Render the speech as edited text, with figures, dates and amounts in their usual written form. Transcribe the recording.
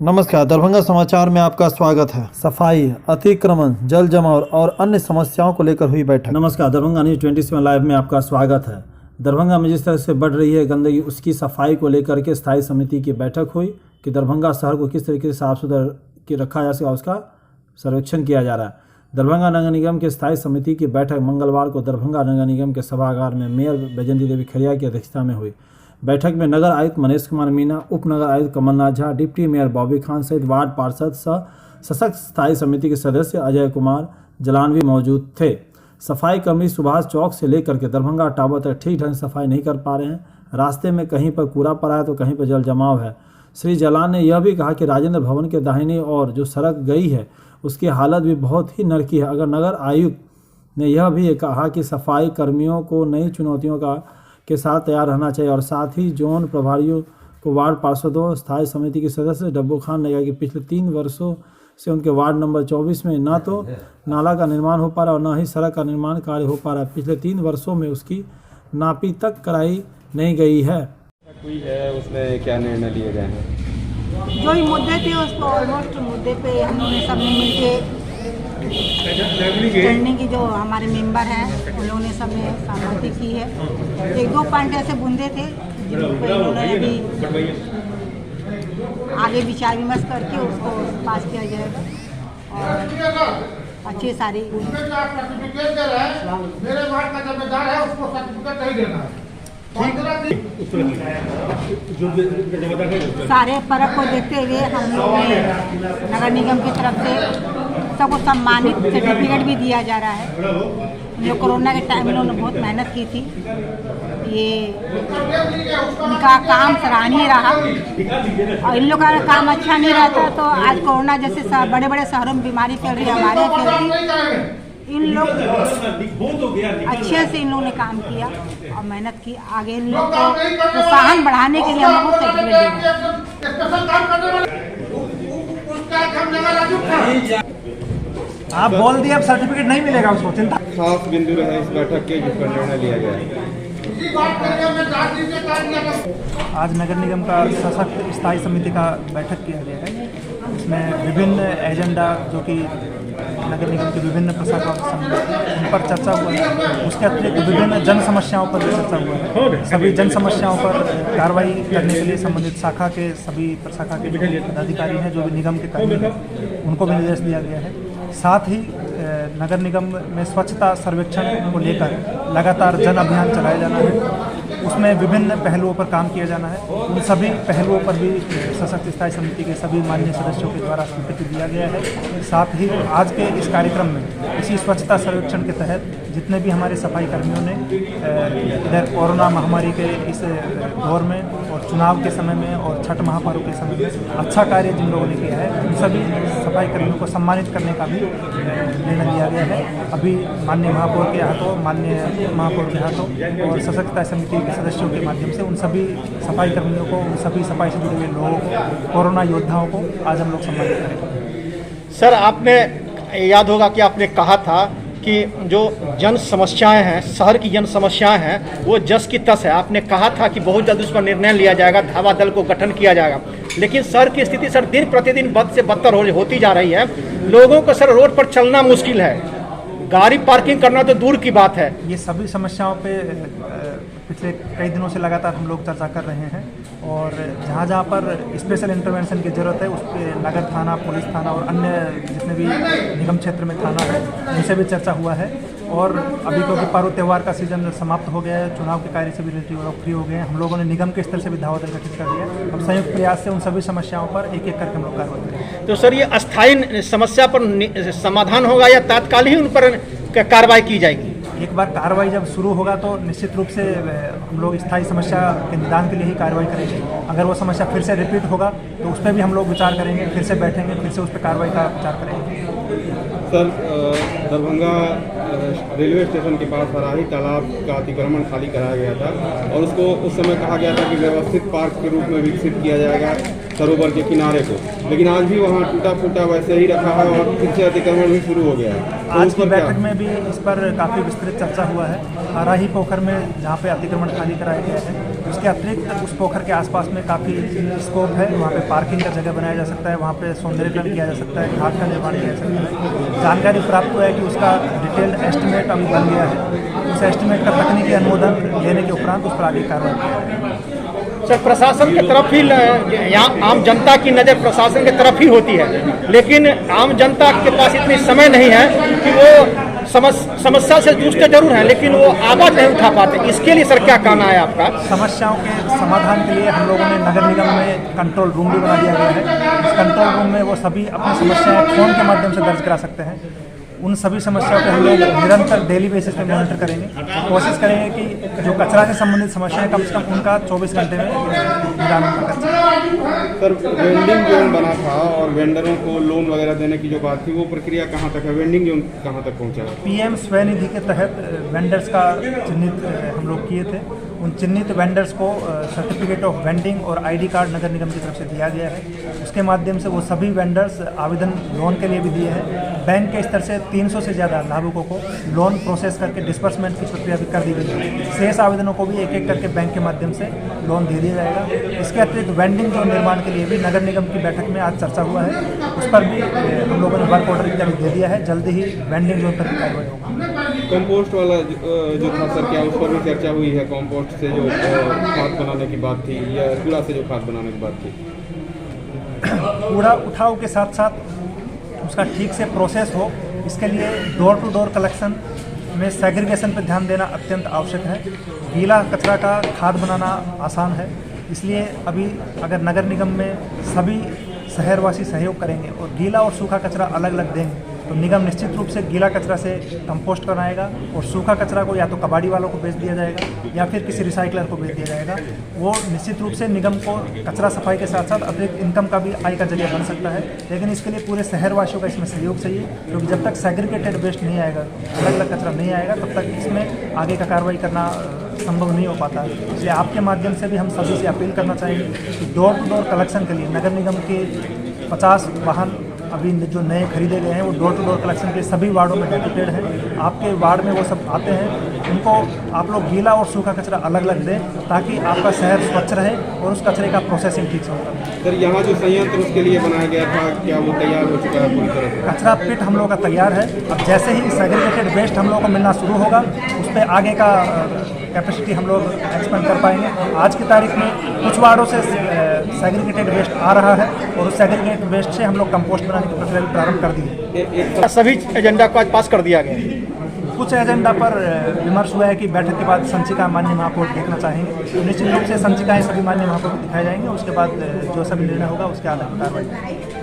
नमस्कार, दरभंगा समाचार में आपका स्वागत है। सफाई, अतिक्रमण, जल जमाव और अन्य समस्याओं को लेकर हुई बैठक। नमस्कार, दरभंगा न्यूज़ 27 लाइव में आपका स्वागत है। दरभंगा में जिस तरह से बढ़ रही है गंदगी, उसकी सफाई को लेकर के स्थायी समिति की बैठक हुई कि दरभंगा शहर को किस तरीके से साफ सुथरा के रखा जा सके, उसका सर्वेक्षण किया जा रहा है। दरभंगा नगर निगम के स्थायी समिति की बैठक मंगलवार को दरभंगा नगर निगम के सभागार में मेयर बैजंती देवी खड़िया की अध्यक्षता में हुई। बैठक में नगर आयुक्त मनीष कुमार मीना, उप नगर आयुक्त कमलनाथ झा, डिप्टी मेयर बॉबी खान सहित वार्ड पार्षद सशक्त स्थायी समिति के सदस्य अजय कुमार जलानवी मौजूद थे। सफाई कर्मी सुभाष चौक से लेकर के दरभंगा टावर तक ठीक ढंग से सफाई नहीं कर पा रहे हैं। रास्ते में कहीं पर कूड़ा पड़ा है तो कहीं पर जल जमाव है। श्री जलान ने यह भी कहा कि राजेंद्र भवन के दाहिनी ओर जो सड़क गई है उसकी हालत भी बहुत ही नरकी है। अगर नगर आयुक्त ने यह भी कहा कि सफाई कर्मियों को नई चुनौतियों के साथ तैयार रहना चाहिए और साथ ही जोन प्रभारियों को वार्ड पार्षदों स्थायी समिति के सदस्य डब्बू खान ने कहा कि पिछले 3 वर्षों से उनके वार्ड नंबर 24 में न तो नाला का निर्माण हो पा रहा और न ही सड़क का निर्माण कार्य हो पा रहा है। पिछले 3 वर्षों में उसकी नापी तक कराई नहीं गई है। कोई है उसमें क्या निर्णय लिए गए हैं? जो ही मुद्दे थे उसको ऑलमोस्ट मुद्दे पे हम लोगों ने सबने मिलके करने की, जो हमारे मेंबर हैं उन लोगों ने सबने सहमति की है। 1-2 पॉइंट ऐसे बुंदे थे जिनको इन्होंने अभी आगे विचार विमर्श करके उसको पास किया जाएगा और अच्छे सारे मेरे वार्ड का जिम्मेदार है, उसको सर्टिफिकेट नहीं देना है। सारे पर्व को देखते हुए हम लोग ने नगर निगम की तरफ से सबको सम्मानित सर्टिफिकेट भी दिया जा रहा है। जो कोरोना के टाइम में उन्होंने बहुत मेहनत की थी, ये उनका काम सराहनीय रहा और इन लोगों का काम अच्छा नहीं रहता तो आज कोरोना जैसे बड़े बड़े शहरों में बीमारी फैल रही है, हमारे यहाँ फैल रही। इन लोग अच्छे से इन लोगों ने काम किया और मेहनत की। आगे इन लोग को प्रोत्साहन बढ़ाने के लिए हम लोग सर्टिफिकेट देंगे। आप बोल दिए अब सर्टिफिकेट नहीं मिलेगा उसको, चिंता। खास बिंदु रहे इस बैठक के जिस पर निर्णय लिया गया है। आज नगर निगम का सशक्त स्थायी समिति का बैठक किया गया है। इसमें विभिन्न एजेंडा जो कि नगर निगम के विभिन्न प्रशासन उन पर चर्चा हुआ है। उसके अतिरिक्त विभिन्न जन समस्याओं पर भी चर्चा हुआ है। सभी जन समस्याओं पर कार्रवाई करने के लिए संबंधित शाखा के सभी प्रशाखा के पदाधिकारी हैं, जो भी निगम के कर्मी हैं, उनको भी निर्देश दिया गया है। साथ ही नगर निगम में स्वच्छता सर्वेक्षण को लेकर लगातार जन अभियान चलाया जाना है। उसमें विभिन्न पहलुओं पर काम किया जाना है। उन सभी पहलुओं पर भी सशक्त स्थायी समिति के सभी माननीय सदस्यों के द्वारा स्वीकृति दिया गया है। साथ ही आज के इस कार्यक्रम में इसी स्वच्छता सर्वेक्षण के तहत जितने भी हमारे सफाई कर्मियों ने इधर कोरोना महामारी के इस दौर में और चुनाव के समय में और छठ महापर्व के समय में अच्छा कार्य जिन लोगों ने किया है, उन सभी सफाई कर्मियों को सम्मानित करने का भी निर्णय लिया गया है। अभी माननीय महापौर के हाथों, माननीय महापौर के हाथों और सशक्त समिति के सदस्यों के माध्यम से उन सभी सफाई कर्मियों को, उन सभी सफाई से जुड़े हुए लोगों को, कोरोना योद्धाओं को आज हम लोग सम्मानित करेंगे। सर, आपने याद होगा कि आपने कहा था कि जो जन समस्याएं हैं, शहर की जन समस्याएं हैं, वो जस की तस है। आपने कहा था कि बहुत जल्द उस पर निर्णय लिया जाएगा, धावा दल को गठन किया जाएगा। लेकिन शहर की स्थिति सर दिन प्रतिदिन बद से बदतर होती जा रही है। लोगों को सर रोड पर चलना मुश्किल है, गाड़ी पार्किंग करना तो दूर की बात है। ये सभी समस्याओं पे पिछले कई दिनों से लगातार हम लोग चर्चा कर रहे हैं और जहाँ जहाँ पर स्पेशल इंटरवेंशन की ज़रूरत है उस पर नगर थाना, पुलिस थाना और अन्य जितने भी निगम क्षेत्र में थाना है उनसे भी चर्चा हुआ है। और अभी क्योंकि पर्व त्यौहार का सीजन समाप्त हो गया है, चुनाव के कार्य से भी रिलेटिव फ्री हो गए हैं, हम लोगों ने निगम के स्तर से भी धावा दल गठित कर दिया। अब संयुक्त प्रयास से उन सभी समस्याओं पर एक एक करके हम लोग कार्रवाई करेंगे। तो सर, ये अस्थायी समस्या पर समाधान होगा या तात्कालिक ही उन पर कार्रवाई की जाएगी? एक बार कार्रवाई जब शुरू होगा तो निश्चित रूप से हम लोग स्थायी समस्या के निदान के लिए ही कार्रवाई करेंगे। अगर वो समस्या फिर से रिपीट होगा तो उस पर भी हम लोग विचार करेंगे, फिर से बैठेंगे, फिर से उस पर कार्रवाई का विचार करेंगे। सर, दरभंगा रेलवे स्टेशन के पास हराही तालाब का अतिक्रमण खाली कराया गया था और उसको उस समय कहा गया था कि व्यवस्थित पार्क के रूप में विकसित किया जाएगा सरोवर के किनारे को, लेकिन आज भी वहाँ टूटा फूटा वैसे ही रखा है और फिर से अतिक्रमण भी शुरू हो गया है। आज की बैठक में भी इस पर काफ़ी विस्तृत चर्चा हुआ है हराही पोखर में जहाँ पे अतिक्रमण खाली कराया गया है, उसके अतिरिक्त उस पोखर के आसपास में काफ़ी स्कोप है। वहाँ पे पार्किंग का जगह बनाया जा सकता है, वहाँ पे सौंदर्यीकरण किया जा सकता है, घाट का निर्माण किया जा सकता है। जानकारी प्राप्त हुआ है कि उसका डिटेल एस्टिमेट अभी बन गया है। उस एस्टिमेट का तकनीकी अनुमोदन लेने के उपरांत उस पर आगे कार्रवाई। सर, प्रशासन की तरफ ही यहाँ आम जनता की नज़र प्रशासन की तरफ ही होती है, लेकिन आम जनता के पास इतनी समय नहीं है कि वो समस्या से जूझते जरूर हैं, लेकिन वो आवाज़ नहीं उठा पाते। इसके लिए सर क्या कहना है आपका? समस्याओं के समाधान के लिए हम लोगों ने नगर निगम में कंट्रोल रूम भी बना दिया गया है। इस कंट्रोल रूम में वो सभी अपनी समस्याएं फ़ोन के माध्यम से दर्ज करा सकते हैं। उन सभी समस्याओं को हम लोग निरंतर डेली बेसिस पे मॉनिटर करेंगे। कोशिश करेंगे कि जो कचरा से संबंधित समस्याएं कम से कम उनका 24 घंटे में निदान कर सकें। सर, वेंडिंग जोन बना था और वेंडरों को लोन वगैरह देने की जो बात थी, वो प्रक्रिया कहाँ तक है? वेंडिंग जोन कहाँ तक पहुँचा है? PM स्वनिधि के तहत वेंडर्स का चिन्हित हम लोग किए थे। उन चिन्हित वेंडर्स को सर्टिफिकेट ऑफ वेंडिंग और ID कार्ड नगर निगम की तरफ से दिया गया है। उसके माध्यम से वो सभी वेंडर्स आवेदन लोन के लिए भी दिए हैं। बैंक के स्तर से 300 से ज़्यादा लाभुकों को लोन प्रोसेस करके डिस्बर्समेंट की प्रक्रिया भी कर दी गई है। शेष आवेदनों को भी एक एक करके बैंक के माध्यम से लोन दे दिया जाएगा। इसके अतिरिक्त वेंडिंग जोन निर्माण के लिए भी नगर निगम की बैठक में आज चर्चा हुआ है। उस पर भी हम लोगों ने वर्क ऑर्डर इत्यादि दे दिया है। जल्दी ही वेंडिंग जोन पर भी कार्रवाई होगी। कंपोस्ट वाला जो था सर, क्या उस पर भी चर्चा हुई है? कंपोस्ट से जो खाद बनाने की बात थी या कूड़ा से जो खाद बनाने की बात थी? कूड़ा उठाव के साथ साथ उसका ठीक से प्रोसेस हो, इसके लिए डोर टू डोर कलेक्शन में सेग्रीगेशन पर ध्यान देना अत्यंत आवश्यक है। गीला कचरा का खाद बनाना आसान है, इसलिए अभी अगर नगर निगम में सभी शहरवासी सहयोग करेंगे और गीला और सूखा कचरा अलग अलग देंगे तो निगम निश्चित रूप से गीला कचरा से कंपोस्ट बनाएगा और सूखा कचरा को या तो कबाड़ी वालों को बेच दिया जाएगा या फिर किसी रिसाइकलर को बेच दिया जाएगा। वो निश्चित रूप से निगम को कचरा सफाई के साथ साथ अतिरिक्त इनकम का भी आय का जरिया बन सकता है। लेकिन इसके लिए पूरे शहरवासियों का इसमें सहयोग चाहिए, क्योंकि जब तक सेग्रीगेटेड वेस्ट नहीं आएगा, अलग अलग कचरा नहीं आएगा, तब तक इसमें आगे का कार्रवाई करना संभव नहीं हो पाता है। इसलिए आपके माध्यम से भी हम सभी से अपील करना चाहेंगे कि डोर टू डोर कलेक्शन के लिए नगर निगम के 50 वाहन अभी जो नए खरीदे गए हैं वो डोर टू डोर कलेक्शन के सभी वार्डों में डेडिकेटेड हैं। आपके वार्ड में वो सब आते हैं, उनको आप लोग गीला और सूखा कचरा अलग अलग दें ताकि आपका शहर स्वच्छ रहे और उस कचरे का प्रोसेसिंग ठीक से होता है। सर, यहाँ जो संयंत्र उसके लिए बनाया गया था, क्या वो तैयार हो चुका है पूरी तरह से? कचरा पिट हम लोग का तैयार है। अब जैसे ही सेग्रीगेटेड वेस्ट हम लोग को मिलना शुरू होगा, उस पर आगे का कैपेसिटी हम लोग एक्सपेंड कर पाएंगे। आज की तारीख में कुछ वार्डों से सेग्रीगेटेड वेस्ट आ रहा है और उस सेग्रीगेटेड वेस्ट से हम लोग कंपोस्ट बनाने की प्रक्रिया भी प्रारंभ कर दी है। सभी एजेंडा को आज पास कर दिया गया। कुछ एजेंडा पर विमर्श हुआ है कि बैठक के बाद संचिका माननीय महापौर देखना चाहेंगे, तो निश्चित रूप से संचिकाएं सभी माननीय महापौर को दिखाई जाएंगे। उसके बाद जो सभी निर्णय होगा उसके आधार पर कार्रवाई।